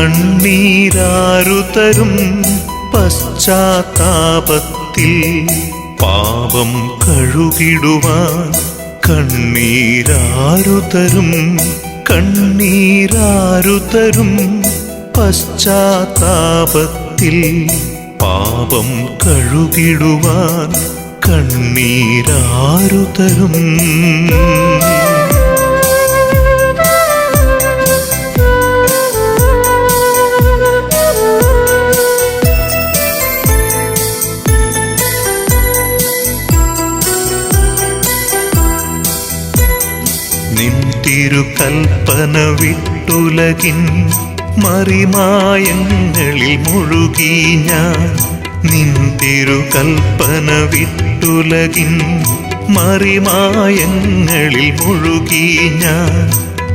കണ്ണീരാരുതരും പശ്ചാത്താപത്തിൽ പാപം കഴുകിടുവാൻ കണ്ണീരാരുതരും കണ്ണീരാരുതരും പശ്ചാത്താപത്തിൽ പാപം കഴുകിടുവാൻ കണ്ണീരാരുതരും നിൻ തിരുകൽപ്പന വിട്ടുലകിൻ മറിമായങ്ങളിൽ മുഴുകി ഞാൻ നിൻ തിരുകൽപ്പന വിട്ടുലകിൻ മറിമായങ്ങളിൽ മുഴുകി ഞാൻ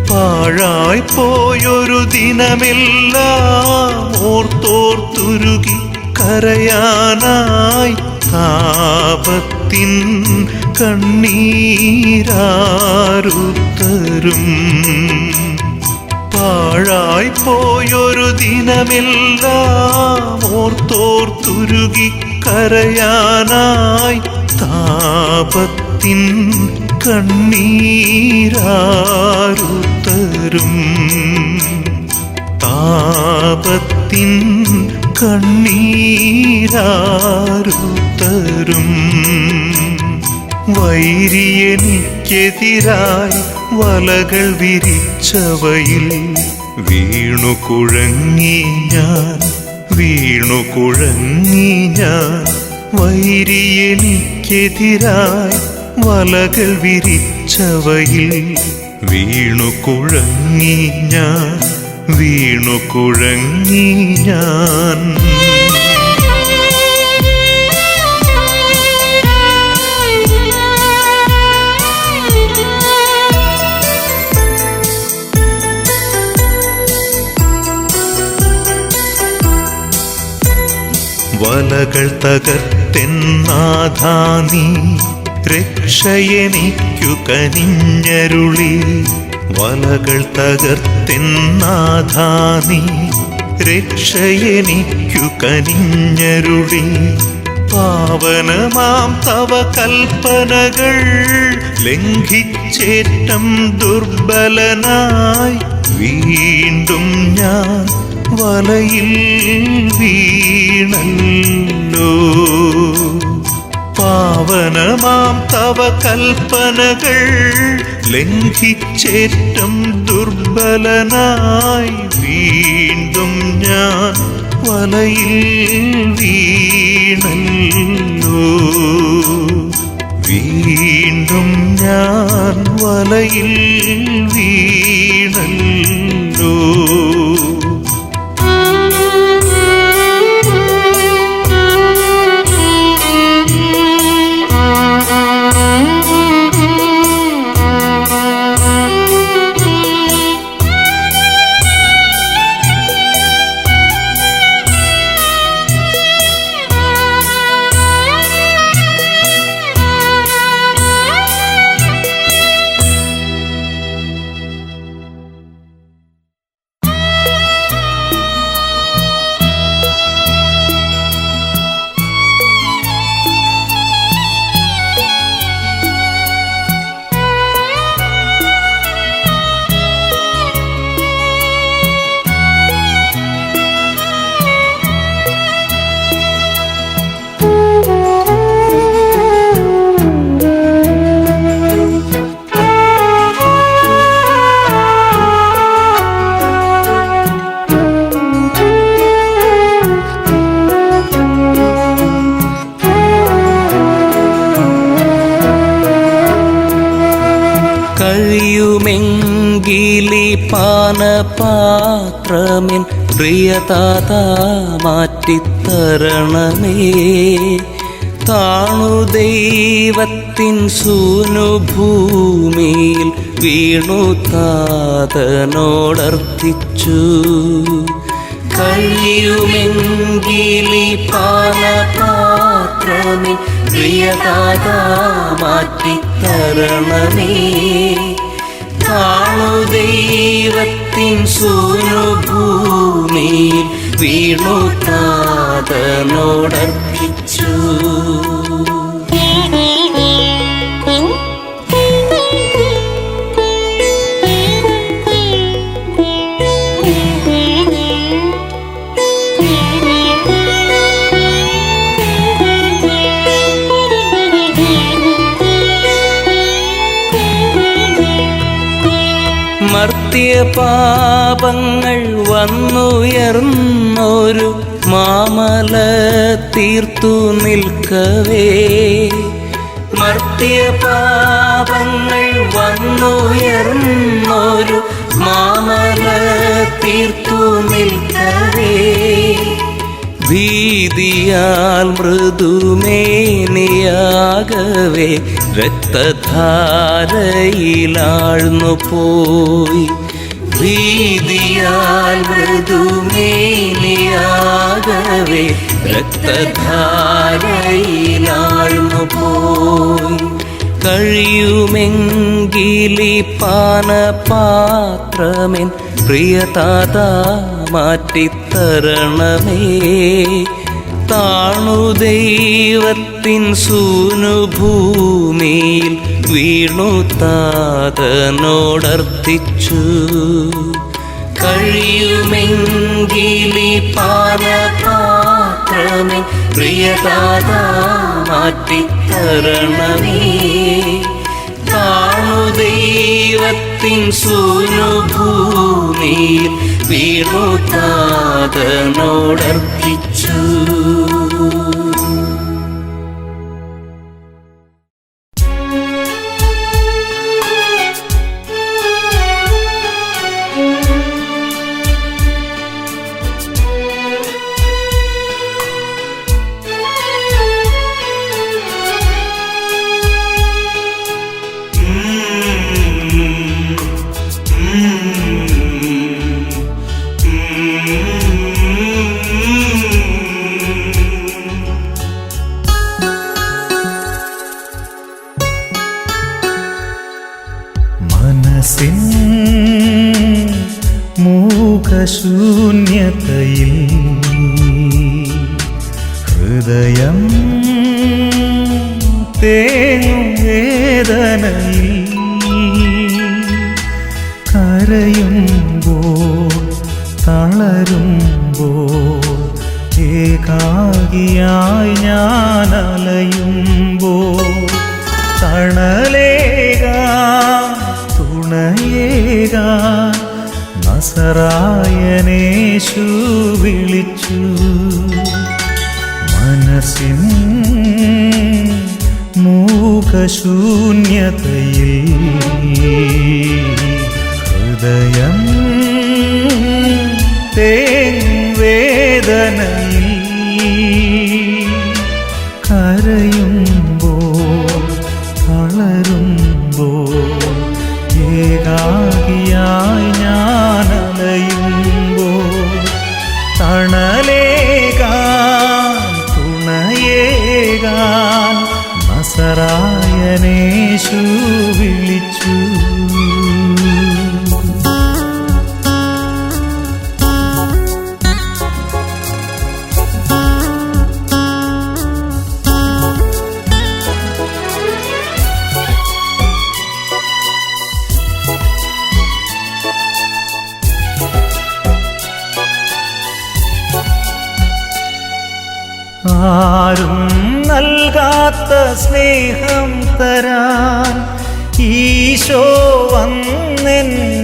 പാഴായി പോയൊരു ദിനമെല്ലാം ഓർത്തോർത്തുരുകി കരയാനായി താപത്തിൻ കണ്ണീരാരുതരും പാഴായി പോയൊരു ദിനമെല്ലാം ഓർത്തോർത്തുരുകി കരയാനായി താപത്തിൻ കണ്ണീരാരുതരും താപത്തിൻ കണ്ണീരാരുതരും വൈരിയെനിക്കെതിരായി വലകൾ വിരിച്ചവയിൽ വീണുകുഴങ്ങി ഞാൻ വീണുകുഴങ്ങി ഞാൻ വൈരിയെനിക്കെതിരായി വലകൾ വിരിച്ചവയിൽ വീണുകുഴങ്ങി ഞാൻ വീണുകുഴങ്ങി ഞാൻ വലകൾ തകർത്തെന്നാഥാ നീ രക്ഷയെനിക്കു കനിഞ്ഞരുളി വലകൾ തകർത്തെന്നാഥാ നീ രക്ഷയെനിക്കു കനിഞ്ഞരുളി പാവനമാം തവ കൽപ്പനകൾ ലംഘിച്ചേറ്റം ദുർബലനായി വീണ്ടും ഞാൻ വലയിൽ വീണല്ലോ പാവനമാം തവ കൽപ്പനകൾ ലംഘിച്ചേറ്റം ദുർബലനായി വീണ്ടും ഞാൻ വലയിൽ വീണല്ലോ വീണ്ടും ഞാൻ വലയിൽ വീണല്ലോ കഴിയുമെങ്കിലി പാനപാത്രമിൻ പ്രിയതാതാ മാറ്റിത്തരണമേ താണു ദൈവത്തിൻ സൂനുഭൂമിയിൽ വീണു താതനോടർത്ഥിച്ചു കഴിയുമെങ്കിലി പാനപാത്രമിൻ പ്രിയതാതാ മാറ്റിത്തരണമേ താണു ദൈവത്തിൻ സൂനു ഭൂമിയിൽ വീണു താതനോടർപ്പിച്ചു. മർത്യപാപങ്ങൾ വന്നുയർന്നൊരു മാമല തീർത്തു നിൽക്കവേ, മർത്യപാപങ്ങൾ വന്നുയർന്നൊരു മാമല തീർത്തു നിൽക്കവേ, ഭീതിയാൽ മൃദുമേനിയാകവേ രക്തധാരയിലാഴ്ന്നു പോയി, ഭീതിയാൽ മൃദുമേനിയാകവേ രക്തധാരയിലാഴ്ന്നു പോയി. കഴിയുമെങ്കിലി പാനപാത്രമെൻ പ്രിയതാതാ മാറ്റിത്തരണമേ, താണു ദൈവത്തിൻ സൂനു ഭൂമിയിൽ വീണു താതനോടർപ്പിച്ചു. കഴിയുമെങ്കിലി പാനപാത്രമെൻ പ്രിയതാതാ മാറ്റിത്തരണമേ, താണു ദൈവത്തിൻ സൂനു ഭൂമിയിൽ വീണു താതനോടർപ്പിച്ചു. മനസ്സിൻ മൂകശൂന്യതയിൽ ഹൃദയം തേങ്ങും വേദനയിൽ കരയുമ്പോൾ തളരുമ്പോൾ ഏകാകിയായി ഞാൻ അലയുമ്പോൾ തണലേകാൻ തുണയേകാൻ നസറായനേശു വിളിച്ചു. മനസ്സിൻ മൂകശൂന്യതയിൽ ഹൃദയം വേദനയിൽ കരയുമ്പോൾ തളരുമ്പോൾ ഏകാകിയായി ഞാൻ അലയുമ്പോൾ തണലേകാൻ തുണയേകാൻ നസറായനേശു വിളിച്ചു. ആരും നൽകാത്ത സ്നേഹം തരാൻ ഈശോ വന്നെന്നരികിൽ,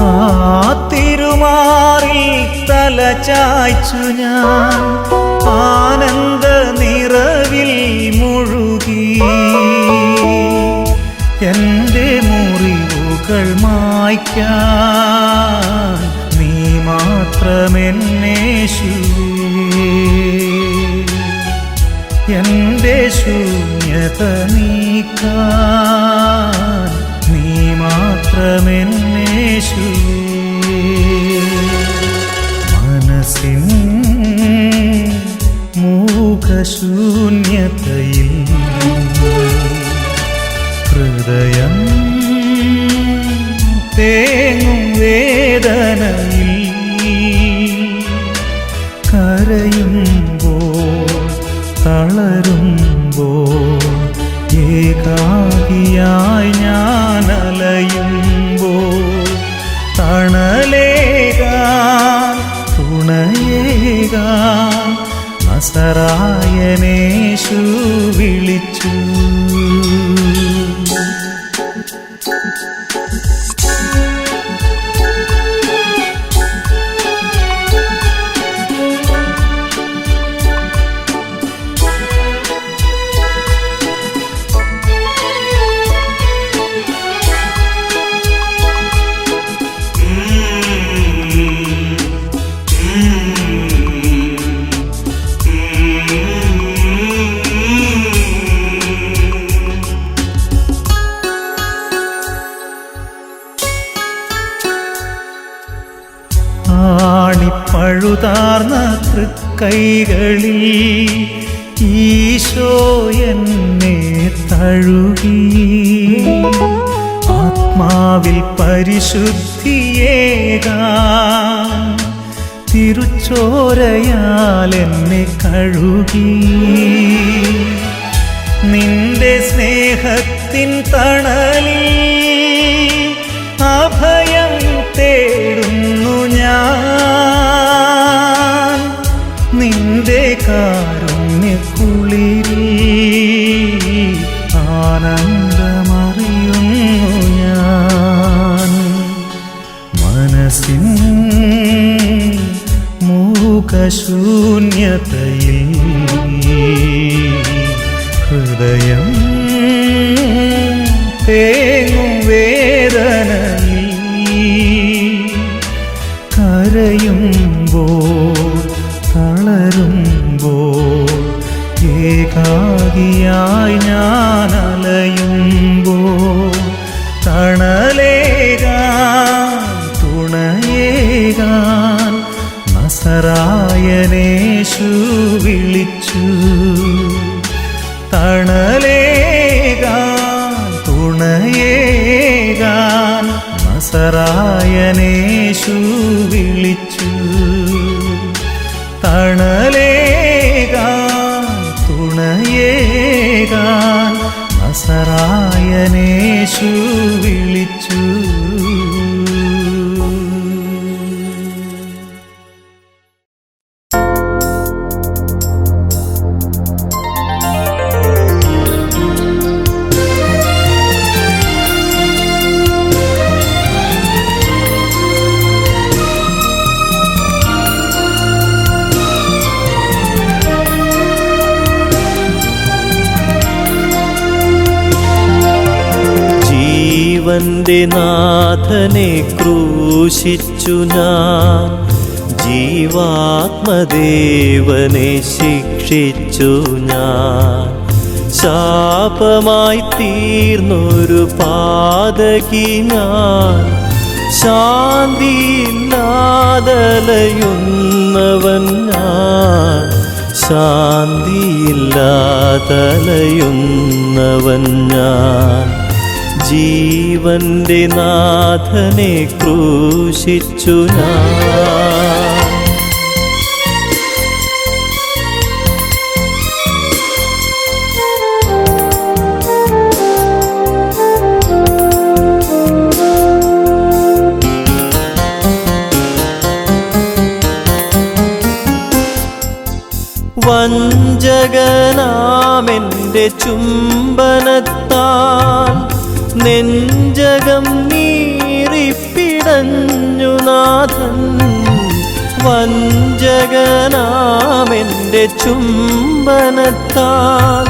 ആ തിരുമാറിൽ തല ചായ്ച്ചു ഞാൻ ആനന്ദ നിറവിൽ മുഴുകി. എൻ്റെ മുറിവുകൾ മായ്ക്കാൻ നീ മാത്രമെന്നേശുവേ, എൻ്റെ ശൂന്യത നീക്കാൻ നീ മാത്രമെന്നേശുവേ. മനസ്സിൻ മൂകശൂന്യതയിൽ ഹൃദയ വിളിച്ചു. ആണിപ്പഴുതാർന്ന തൃക്കൈകളിൽ ഈശോ എന്നെ തഴുകി. ആത്മാവിൽ പരിശുദ്ധിയേകാൻ തിരുച്ചോരയാൽ എന്നെ കഴുകി. നിന്റെ സ്നേഹത്തിൻ തണലിൽ അഭയം തേടുന്നു ഞാൻ. നിന്റെ കാരുണ്യക്കുളിരിൽ ആനന്ദമറിയുന്നു ഞാൻ. മനസ്സിൻ മൂകശൂന്യതയിൽ ഹൃദയം തേങ്ങും വേദനയിൽ കരയുമ്പോൾ തളരുമ്പോൾ ഏകാകിയായി ഞാൻ അലയുമ്പോൾ തണലേകാൻ തുണയേകാൻ നസറായനേശു വിളിച്ചു. തണലേകാൻ തുണയേകാൻ നസറായനേശു വിളിച്ചു. തണലേകാൻ തുണയേകാൻ നസറായനേശു വിളിച്ചു. ജീവന്റെ നാഥനെ ക്രൂശിച്ചു ഞാൻ, ജീവാത്മദേവനെ ശിക്ഷിച്ചു ഞാൻ. ശാപമായി തീർന്നൊരു പാതകി ഞാൻ, ശാന്തിയില്ലാതലയുന്നവൻ ഞാൻ, ശാന്തിയില്ലാതലയുന്നവൻ ഞാൻ. ജീവന്റെ നാഥനെ ക്രൂശിച്ചു ഞാൻ. വഞ്ചകനാമെൻ്റെ ചുംബനത്താൽ നെഞ്ചകം നീറിപ്പിടഞ്ഞു നാഥൻ. വഞ്ചകനാമെൻ്റെ ചുംബനത്താൽ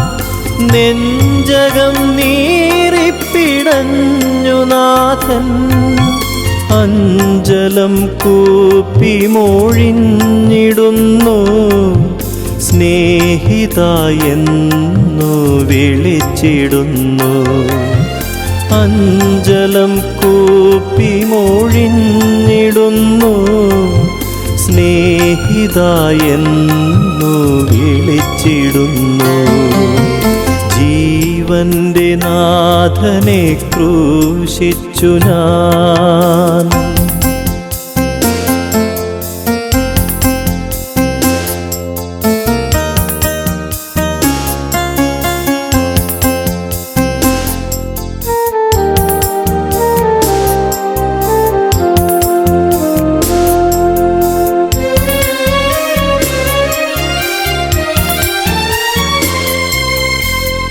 നെഞ്ചകം നീറിപ്പിടഞ്ഞു നാഥൻ. അഞ്ചലം കൂപ്പി മൊഴിഞ്ഞിടുന്നു സ്നേഹിതായെന്നു വിളിച്ചിടുന്നു. അഞ്ചലം കൂപ്പി മൊഴിഞ്ഞിടുന്നു സ്നേഹിതായെന്നു വിളിച്ചിടുന്നു. ജീവന്റെ നാഥനെ ക്രൂശിച്ചു ഞാൻ.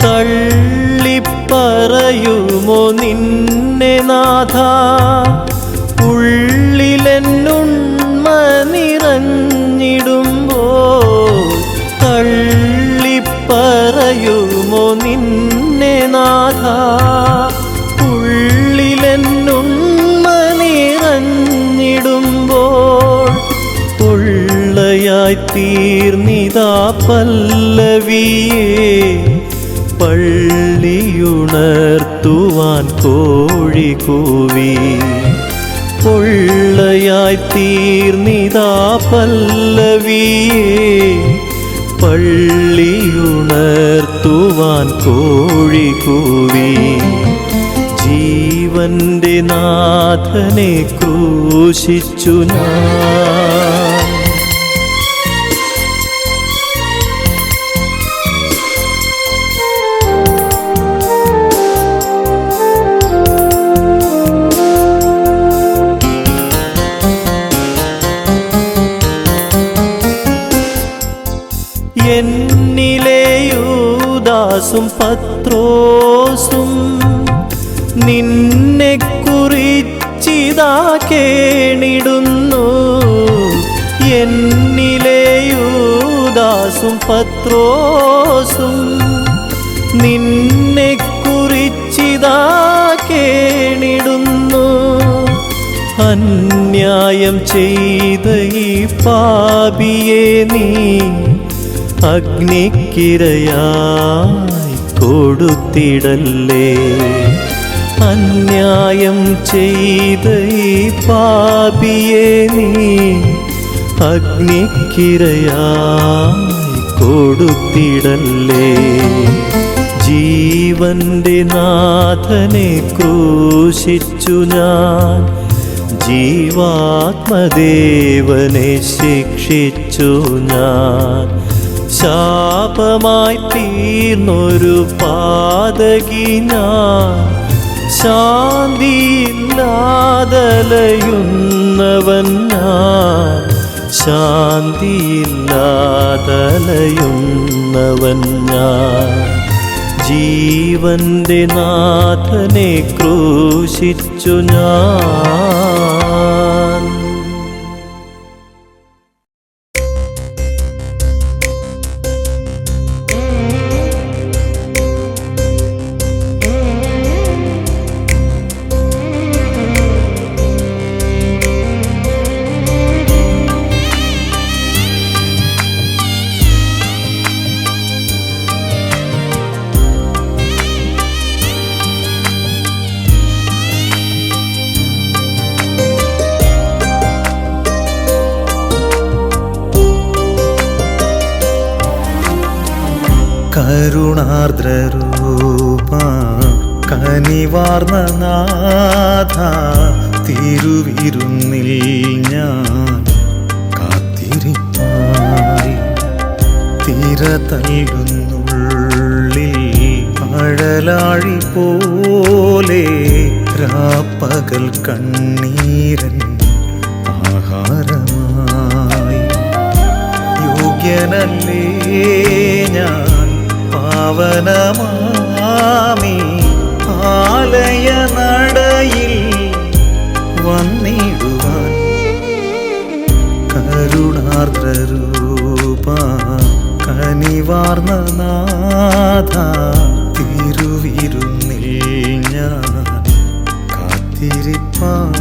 തള്ളിപ്പറയുമോ നിന്നെ നാഥ ഉള്ളിലെന്നുണ്മ നിറഞ്ഞിടുമ്പോൾ തള്ളിപ്പറയുമോ നിന്നെ നാഥ ഉള്ളിലെന്നുണ്മ നിറഞ്ഞിടുമ്പോൾ പൊള്ളയായി തീർന്നിതാ പല്ലവിയേ പള്ളിയുണർത്തുവാൻ കോഴി കൂവി പൊള്ളയായി തീർന്നിതാ പല്ലവിയേ പള്ളിയുണർത്തുവാൻ കോഴി കൂവി ജീവന്റെ നാഥനെ ക്രൂശിച്ചു ഞാൻ എന്നിലെ യൂദാസും പത്രോസും നിന്നെ കുറിച്ചിതാ കേണിടുന്നു എന്നിലെ യൂദാസും പത്രോസും നിന്നെ കുറിച്ചിതാ കേണിടുന്നു അന്യായം ചെയ്ത ഈ പാപിയെ നീ അഗ്നിക്കിരയായി കൊടുത്തിടല്ലേ അന്യായം ചെയ്ത ഈ പാപിയെ നീ അഗ്നിക്കിരയായി കൊടുത്തിടല്ലേ ജീവന്റെ നാഥനെ ക്രൂശിച്ചു ഞാൻ ജീവാത്മദേവനെ ശിക്ഷിച്ചു ഞാൻ ശാപമായി തീർന്നൊരു പാതകി ഞാൻ ശാന്തിയില്ലാതലയുന്നവൻ ഞാൻ ശാന്തിയില്ലാതലയുന്നവൻ ഞാൻ ജീവന്റെ നാഥനെ ക്രൂശിച്ചു ഞാൻ കരുണാർദ്രരൂപ കനിവാർന്ന നാഥ തിരുവിരുന്നിൽ ഞാൻ കാത്തിരിപ്പായി തിര തല്ലുന്നുള്ളിൽ അഴലാഴി പോലെ രാപ്പകൽ കണ്ണീരൻ ആഹാരമായി യോഗ്യനല്ലേ ഞാൻ പാവനമാമി ആലയ നടയിൽ വന്നിടുവാൻ കരുണാർദ്രരൂപ കനിവാർന്ന നാഥ തിരുവിരുന്നിൽ ഞാൻ കാത്തിരിപ്പാൻ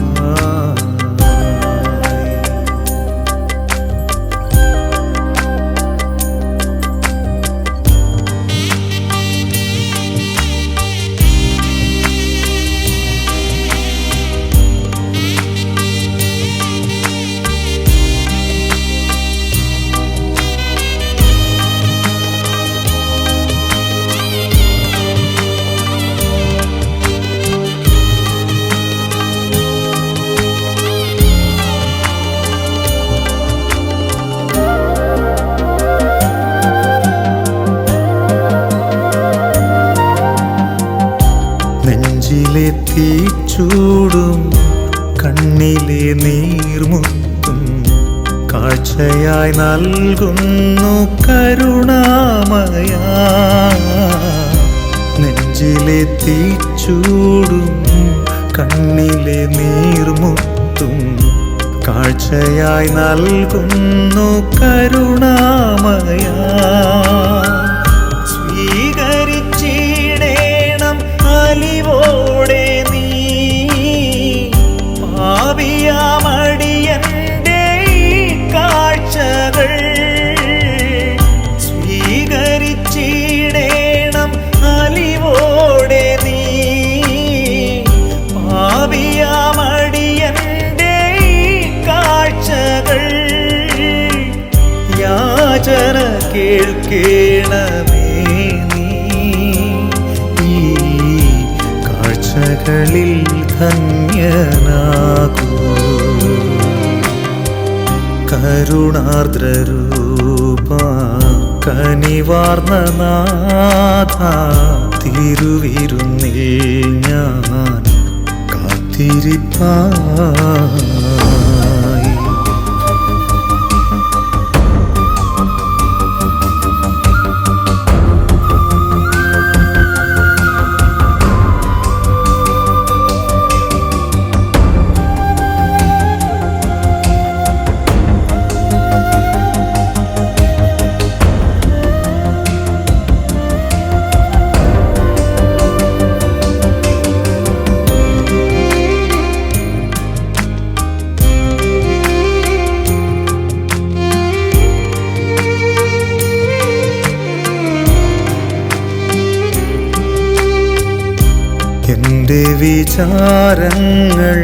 നെഞ്ചിലെ തീച്ചൂടും കണ്ണിലെ നീർമുത്തും കാഴ്ചയായി നൽകുന്നു കരുണാമയ മുന്നിലെ തീച്ചൂടും കണ്ണിലെ നീർമുത്തും കാഴ്ചയായി നൽകുന്നു കരുണാമയ. സ്വീകരിച്ചിടേണം അലിവോടെ നീ പാപിയാമടിയന്റെ കാഴ്ചകൾ. സ്വീകരിച്ചിടേണം അലിവോടെ നീ പാപിയാമടിയന്റെ കാഴ്ചകൾ. യാചന കേൾക്കേണമേ നീ ഈ കാഴ്ചകളിൽ ധന്യനാകൂ. കരുണാർദ്രരൂപ കനിവാർന്ന നാഥ തിരുവിരുന്നിൽ ഞാൻ കാത്തിരിപ്പായി. എൻ്റെ വിചാരങ്ങൾ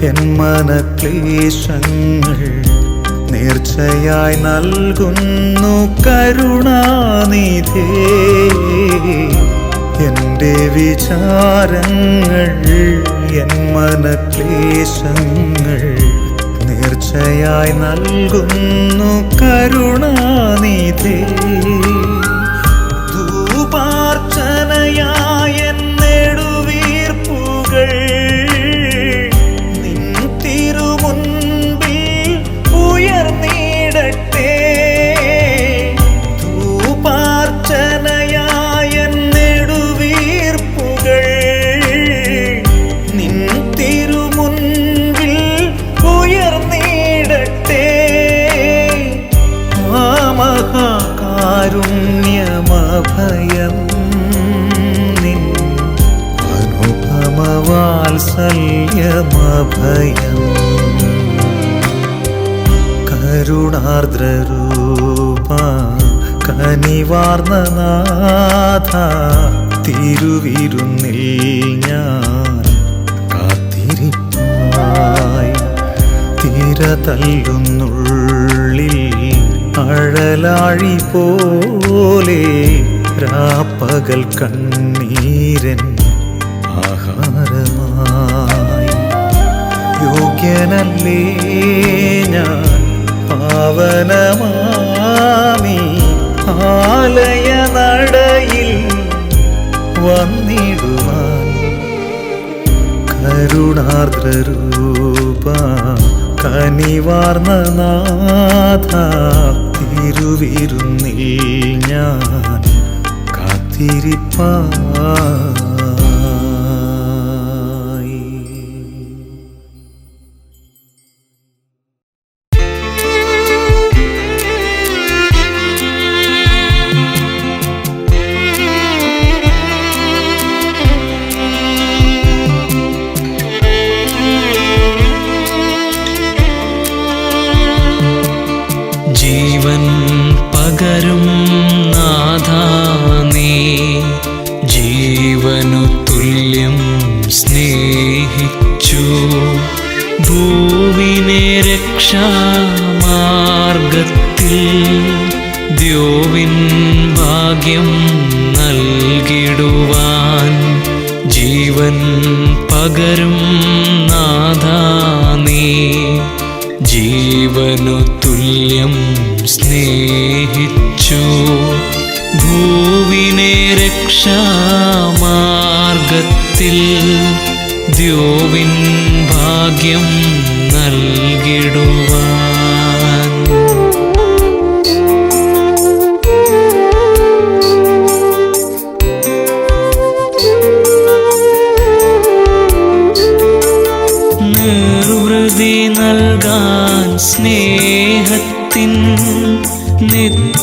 എൻ മനക്ലേശങ്ങൾ നേർച്ചയായി നൽകുന്നു കരുണാനിധേ. എൻ്റെ വിചാരങ്ങൾ എൻ മനക്ലേശങ്ങൾ നേർച്ചയായി നൽകുന്നു കരുണാനിധേ. ധൂപാർച്ചനയായ നെടുവീർപ്പുകൾ നിൻ തിരുമുൻപിൽ ഉയർന്നിടട്ടെ. ധൂപാർച്ചനയായ നെടുവീർപ്പുകൾ നിൻ തിരുമുൻപിൽ ഉയർന്നിടട്ടെ. ആ മഹാകാരുണ്യമഭയം നിൻ അനുപമവാത്സല്യമഭയം. കരുണാർദ്രരൂപ കനിവാർന്ന നാഥ തിരുവിരുന്നിൽ ഞാൻ കാത്തിരിപ്പായി. തിര തല്ലുന്നുള്ളിൽ അഴലാഴി പോലെ രാപ്പകൽ കണ്ണീരൻ ആഹാരമായി. യോഗ്യനല്ലേ ഞാൻ പാവനമാമി ആലയ നടയിൽ വന്നിടുവാൻ. കരുണാർദ്രരൂപ കനിവാർന്ന നാഥ തിരുവിരുന്നിൽ ഞാൻ കാത്തിരിപ്പായി. ജീവൻ പകരും നാഥാ നീ ജീവനു തുല്യം സ്നേഹിച്ചു. ഭൂവിനെ രക്ഷാമാർഗത്തിൽ ദ്യോവിൻ ഭാഗ്യം നൽകിടുവാൻ. ജീവൻ പകരും നാഥാ നീ ജീവനു തുല്യം സ്നേഹിച്ചു. ഭൂവിനെ രക്ഷാമാർഗത്തിൽ ദ്യോവിൻ ഭാഗ്യം നൽകിടുവാൻ.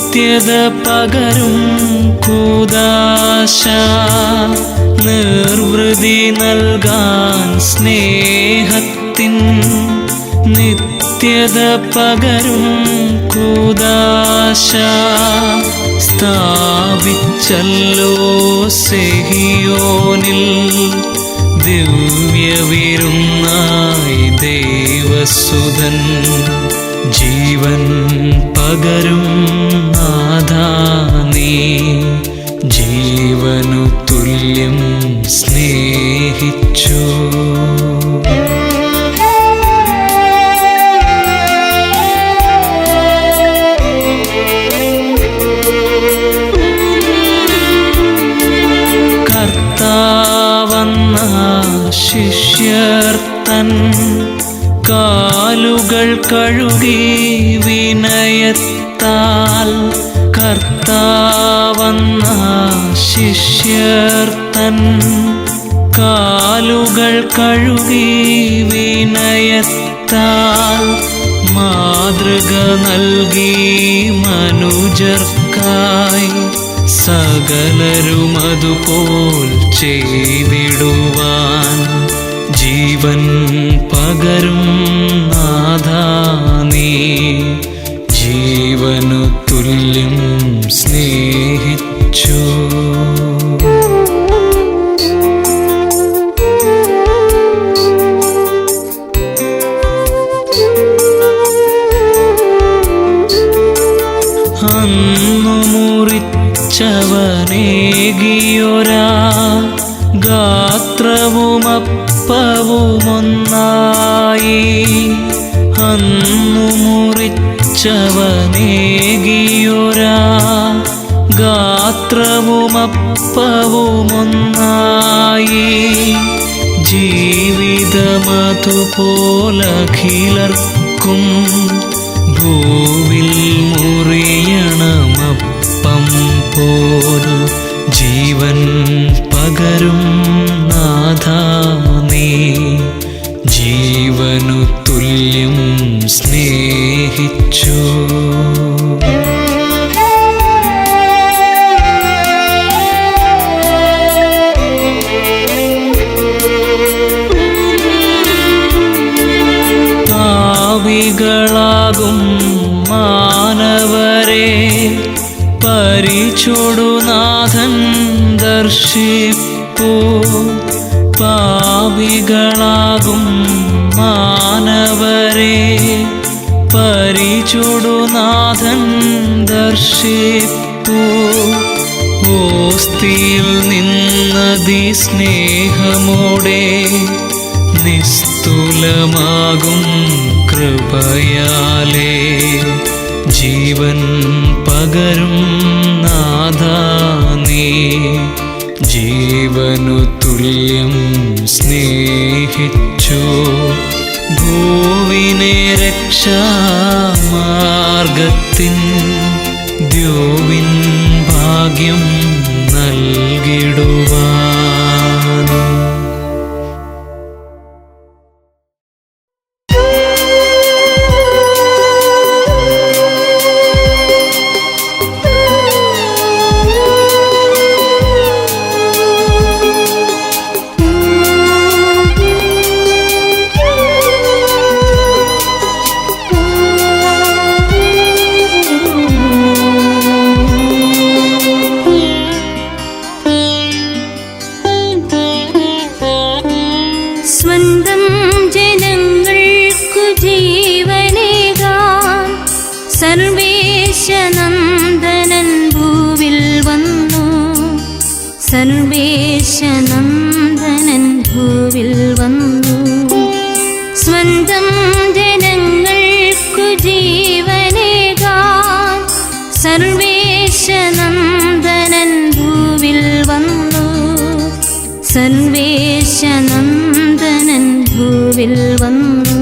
നിത്യത പകരും കൂദാശ നിർവൃതി നൽകാൻ സ്നേഹത്തിൻ നിത്യത പകരും കൂദാശ സ്ഥാപിച്ചല്ലോ സെഹിയോനിൽ ദിവ്യവിരുന്നായി ദൈവസുതൻ ജീവൻ പകരും നാഥാ നീ ജീവനു തുല്യം സ്നേഹിച്ചു. കർത്താവന്ന ശിഷ്യർ തൻ കാലുകൾ കഴുകി വിനയത്താൽ കർത്താവന്ന ശിഷ്യർ തൻ കാലുകൾ കഴുകി വിനയത്താൽ മാതൃക നൽകി മനുജർക്കായി സകലരും അതുപോൽ ചെയ്തിടുവാൻ ജീവൻ പകരും നാഥാ നീ ജീവനു തുല്യം സ്നേഹിച്ചു. അന്നു മുറിച്ചവനേകിയൊരാ ഗാത്രവുമപ്പവുമൊന്നായി അന്നു മുറിച്ചവനേകിയൊരാ ഗാത്രവുമപ്പവുമൊന്നായി ജീവിതമതുപോലഖിലർക്കും ഭൂവിൽ മുറിയണമപ്പം പോൽ ജീവൻ പകരും നാഥാ നീ ജീവനു തുല്യം സ്നേഹിച്ചു. പാപികളാകും മാനവരെ പരിചൊടുനാഥൻ ദർശിപ്പൂ പാപികളാകും മാനവരെ പരിചൊടുനാഥൻ ദർശിപ്പൂ ഓസ്തിയിൽ നിന്നതി സ്നേഹമോടെ നിസ്തുലമാകും കൃപയാലേ ജീവൻ പകരും നാഥാ നീ ജീവനു തുല്യം സ്നേഹിച്ചു. ഭൂവിനെ രക്ഷാമാർഗത്തിൻ ദ്യോവിൻ ഭാഗ്യം നൽകിടുവാൻ സർവേശനന്ദനൻ ഭൂവിൽ വന്നു സ്വന്തം ജനങ്ങൾക്കു ജീവനേകാൻ സർവേശനന്ദനൻ ഭൂവിൽ വന്നു സർവേശനന്ദനൻ ഭൂവിൽ വന്നു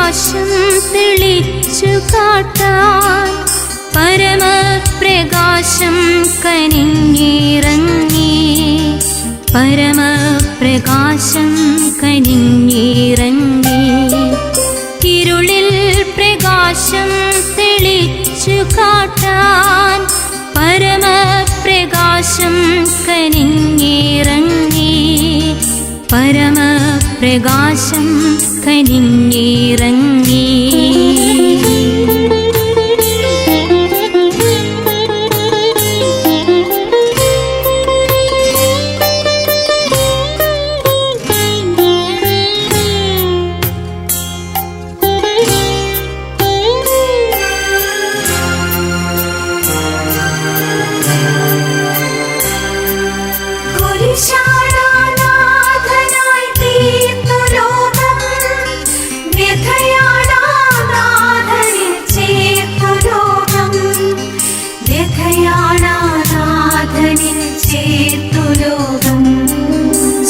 പ്രകാശം തെളിച്ചു കാട്ടാൻ പരമപ്രകാശം കനിഞ്ഞിറങ്ങി. പരമപ്രകാശം കനിഞ്ഞിറങ്ങി. ഇരുളിൽ പ്രകാശം തെളിച്ചു കാട്ടാൻ പരമപ്രകാശം കനിഞ്ഞിറങ്ങി. പരമപ്രകാശം കനിഞ്ഞിറങ്ങി.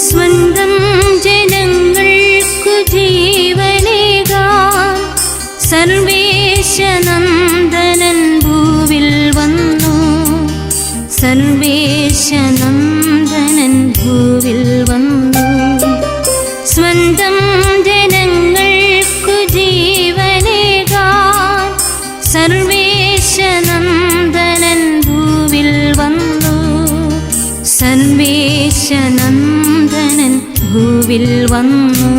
സ്വന്തം ജനങ്ങൾക്കു ജീവനേകാൻ സർവേശനന്ദനൻ ഭൂവിൽ വന്നു. സർവേശനന്ദനൻ ഭൂവിൽ വന്നു. സ്വന്തം ജനങ്ങൾക്കു ജീവനേകാൻ സർവേശനന്ദനൻ ഭൂവിൽ വന്നു. സർവേശനന്ദനൻ ഭൂവിൽ വന്നു.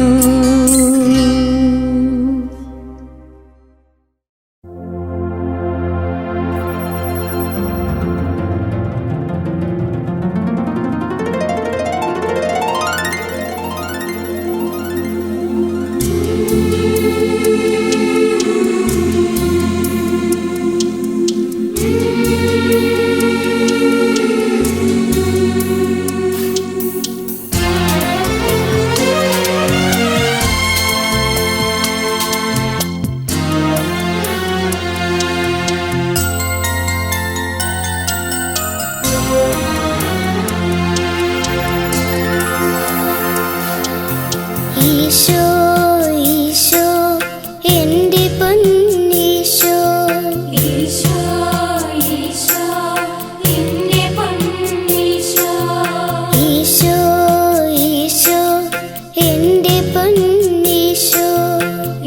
ഈശോ ഈശോ എൻ്റെ പൊന്നീശോ. ഈശോ ഈശോ എൻ്റെ പൊന്നീശോ. ഈശോ ഈശോ എൻ്റെ പൊന്നീശോ.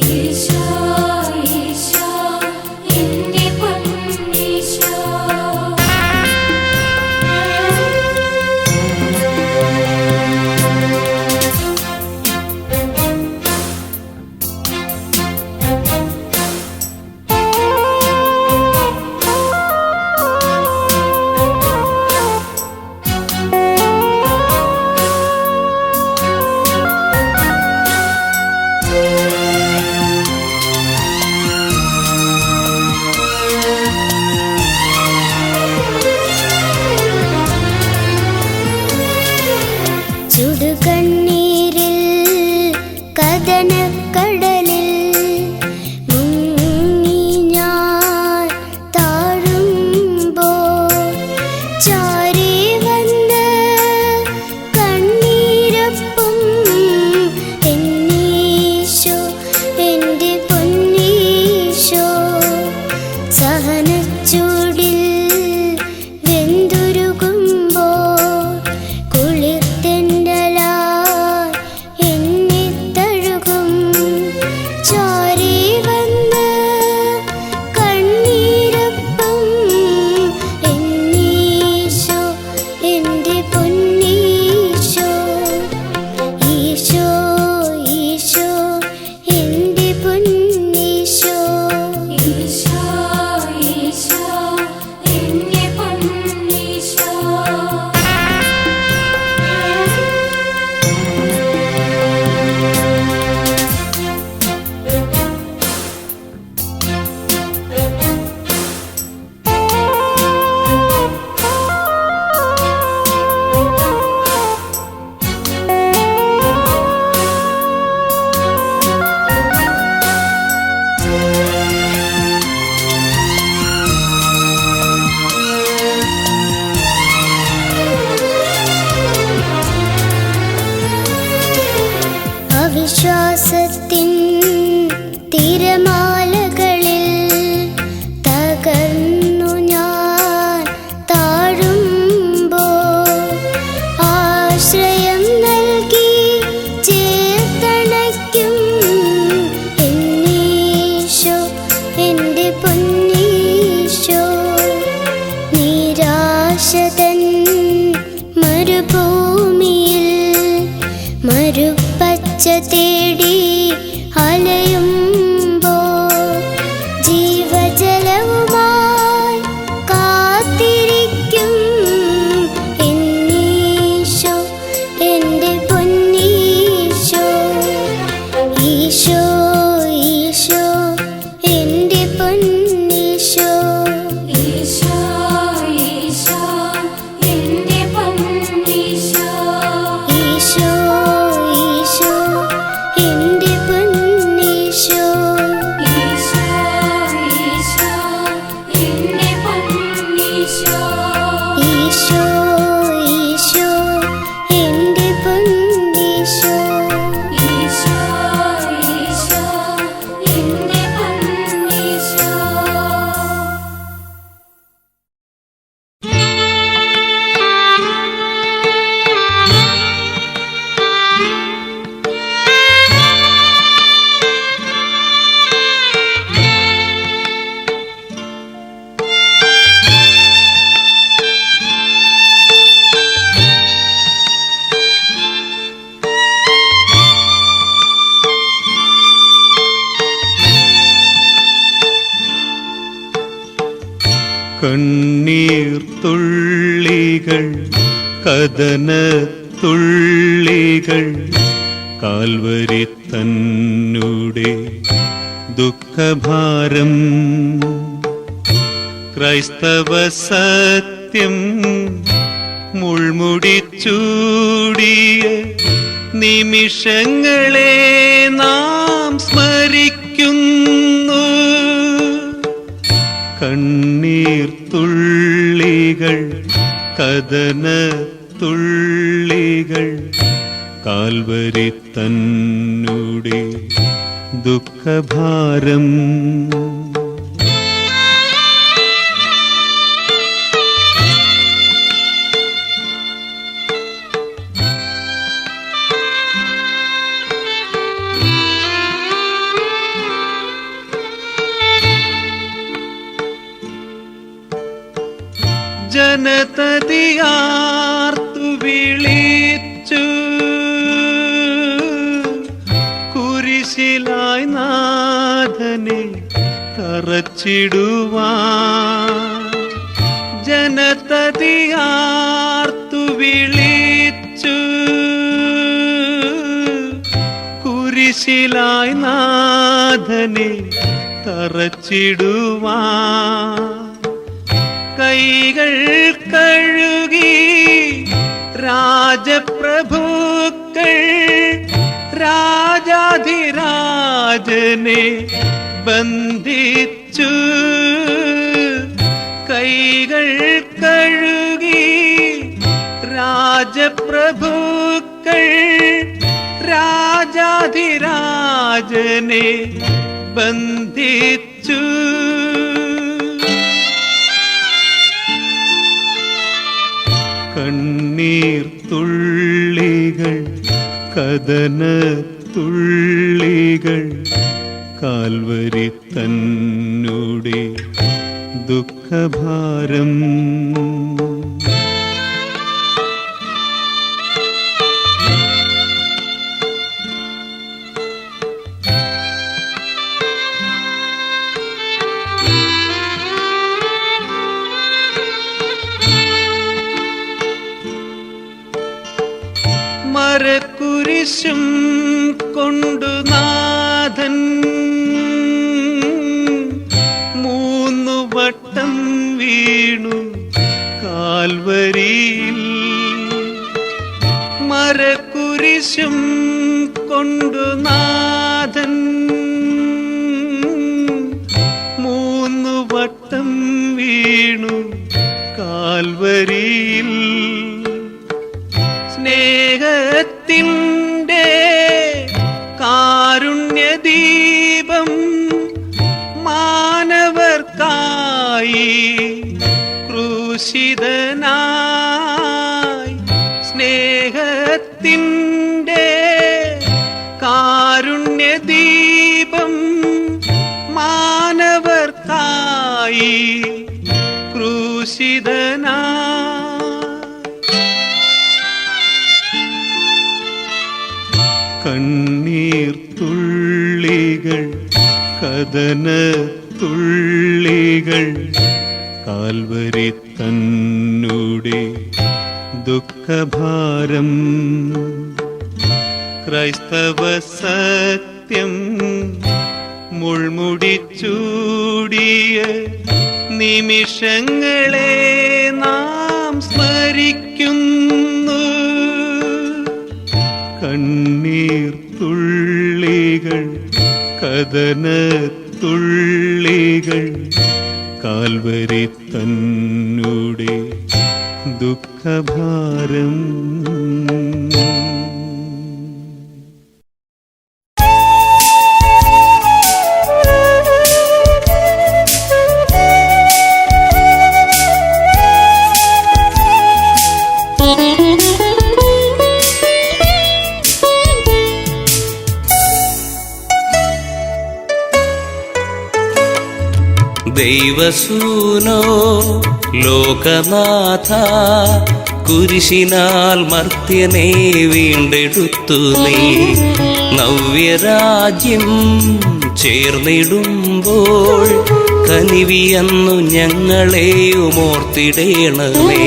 ഈശോ ഈശോ എൻ്റെ പൊന്നീശോ. ചുടുകണ്ണീരിൽ കദനക്കടലിൽ മുങ്ങി ഞാൻ താഴുമ്പോൾ ചാരി വന്ന് കണ്ണീരൊപ്പും എന്നീശോ എൻ്റെ പൊന്നീശോ. സഹനച്ചൂടിൽ വെന്തുരുകുമ്പോൾ കുളിർത്തെണ്ടലായി എന്നെ തഴുകും. ചാരി വന്ന് കണ്ണീരൊപ്പും എന്നീശോ എൻ്റെ പൊന്നീശോ. ഈശോ ഈശോ എൻ്റെ പൊന്നീശോ. ഈശോ ഈശോ എൻ്റെ പൊന്നീശോ. അവിശ്വാസത്തിൻ തീ ഈശോ ഈശോ എൻ്റെ പൊന്നീശോ ഈശോ ഈശോ എൻ്റെ പൊന്നീശോ ഈശോ ഈശോ എൻ്റെ പൊന്നീശോ ഈശോ ഈശോ എൻ്റെ പൊന്നീശോ ഈശോ ഈശോ എൻ്റെ പൊന്നീശോ ഈശോ ഈശോ എൻ്റെ പൊന്നീശോ കണ്ണീർ തുള്ളികൾ കഥനത്തുള്ളികൾ കാൽവരി തന്നുടെ ദുഃഖഭാരം ക്രൈസ്തവ സത്യം മുൾമുടി ചൂടിയ നിമിഷങ്ങളെ നാം സ്മരിക്കുന്നു. കണ്ണീർ തുള്ളികൾ കഥനത്തുള്ളികൾ കാൽവരി തന്നുടെ ദുഃഖഭാരം ജനതതിയാർത്തു വിളിച്ചു കുരിശിലായി നാഥനെ തറച്ചിടുവാൻ. ജനതതിയാർത്തു വിളിച്ചു കുരിശിലായി നാഥനെ തറച്ചിടുവാൻ. കൈകൾ കഴുകി രാജപ്രഭുക്കൾ രാജാധിരാജനെ ബന്ധിച്ചു. കൈകൾ കഴുകി രാജപ്രഭുക്കൾ രാജാധിരാജനെ ബന്ധിച്ചു. കണ്ണീർ തുള്ളികൾ കഥനത്തുള്ളികൾ കാൽവരി തന്നുടെ ദുഃഖഭാരം മരക്കുരിശും കൊണ്ടു നാഥൻ 3 വട്ടം വീണു കാൽവരിയിൽ. മരക്കുരിശും കൊണ്ടു നാഥൻ 3 വട്ടം വീണു കാൽവരിയിൽ. സ്നേഹത്തിൻ്റെ കാരുണ്യദീപം മാനവർക്കായി ക്രൂശിതനായി. സ്നേഹത്തിൻ്റെ കാരുണ്യദീപം മാനവർക്കായി ക്രൂശിതനായി. കണ്ണീർ തുള്ളികൾ കഥനത്തുള്ളികൾ കാൽവരി തന്നുടെ ദുഃഖഭാരം ക്രൈസ്തവ സത്യം സത്യം മുൾമുടിച്ചൂടിയ നിമിഷങ്ങളെ നാം സ്മരിക്കുന്നു. കണ്ണീർ തുള്ളികൾ, കഥനത്തുള്ളികൾ, കാൽവരി തന്നുടെ ദുഃഖഭാരം. ദൈവസൂനോ ലോകനാഥ, കുരിശിനാൽ മർത്യനെ വീണ്ടെടുത്തു നീ. നവ്യരാജ്യം ചേർന്നിടുമ്പോൾ കനിവിയെന്നു ഞങ്ങളെയും ഓർത്തിടേണമേ.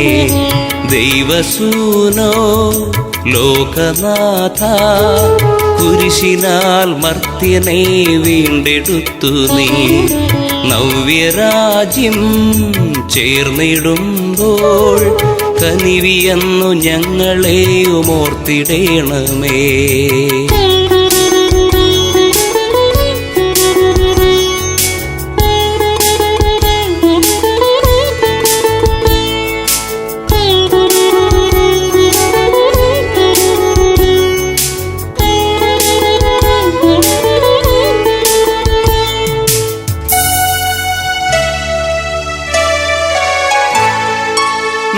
ദൈവസൂനോ ലോകനാഥ, കുരിശിനാൽ മർത്യനെ വീണ്ടെടുത്തു നീ. നവ്യരാജ്യം ചേർന്നിടുമ്പോൾ കനിവിയെന്നു ഞങ്ങളെയും ഓർത്തിടേണമേ.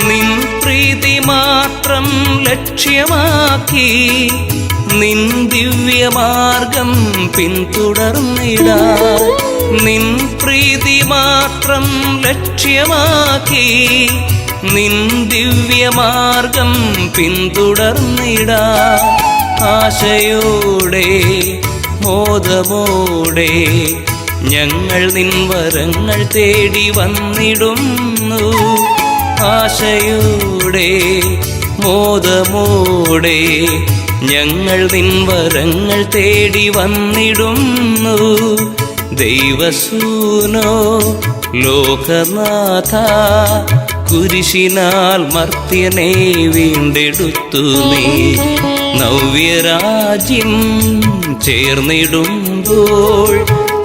നിൻ പ്രീതി മാത്രം ലക്ഷ്യമാക്കി നിൻ ദിവ്യമാർഗം പിന്തുടർന്നിടാൻ. നിൻ പ്രീതി മാത്രം ലക്ഷ്യമാക്കി നിൻ ദിവ്യമാർഗം പിന്തുടർന്നിടാൻ. ആശയോടെ മോദമോടെ ഞങ്ങൾ നിൻ വരങ്ങൾ തേടി വന്നിടുന്നു. ആശയോടെ മോദമോടെ ഞങ്ങൾ നിൻ വരങ്ങൾ തേടി വന്നിടുന്നു. ദൈവസൂനോ ലോകനാഥ, കുരിശിനാൽ മർത്യനെ വീണ്ടെടുത്തു നീ. നവ്യരാജ്യം ചേർന്നിടുമ്പോൾ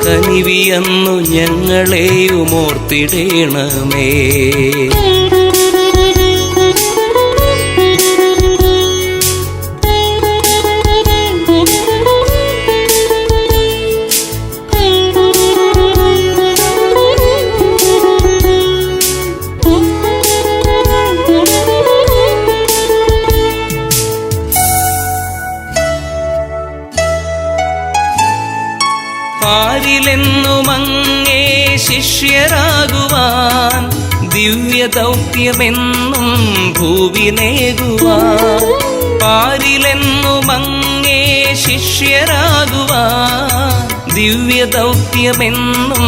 കനിവിയെന്നു ഞങ്ങളെയും ഓർത്തിടേണമേ. പാരിലെന്നും അങ്ങേ ശിഷ്യരാകുവാൻ, ദിവ്യദൗത്യമെന്നും ഭൂവിനേകുവാൻ. പാരിലെന്നും അങ്ങേ ശിഷ്യരാകുവാൻ, ദിവ്യദൗത്യമെന്നും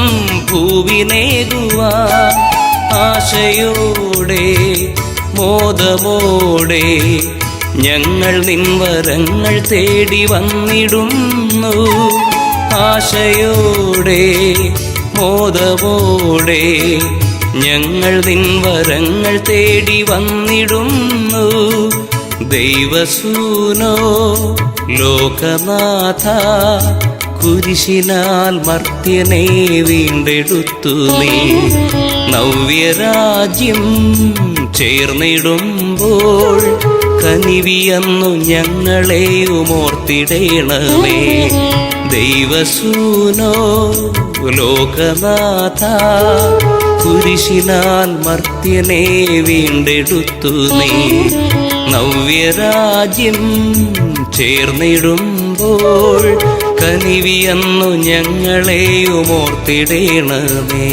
ഭൂവിനേകുവാൻ. ആശയോടെ മോദമോടെ ഞങ്ങൾ നിൻ വരങ്ങൾ തേടി വന്നിടുന്നു. ആശയോടെ മോദമോടെ ഞങ്ങൾ നിൻ വരങ്ങൾ തേടി വന്നിടുന്നു. ദൈവസൂനോ ലോകനാഥ, കുരിശിനാൽ മർത്യനെ വീണ്ടെടുത്തു നീ. നവ്യരാജ്യം ചേർന്നിടുമ്പോൾ കനിവിയെന്നു ഞങ്ങളെയും ഓർത്തിടേണമേ. ദൈവസൂനോ ലോകനാഥ, കുരിശിനാൽ മർത്യനെ വീണ്ടെടുത്തു നീ. നവ്യരാജ്യം ചേർന്നിടുമ്പോൾ കനിവിയെന്നു ഞങ്ങളെയും ഓർത്തിടേണമേ.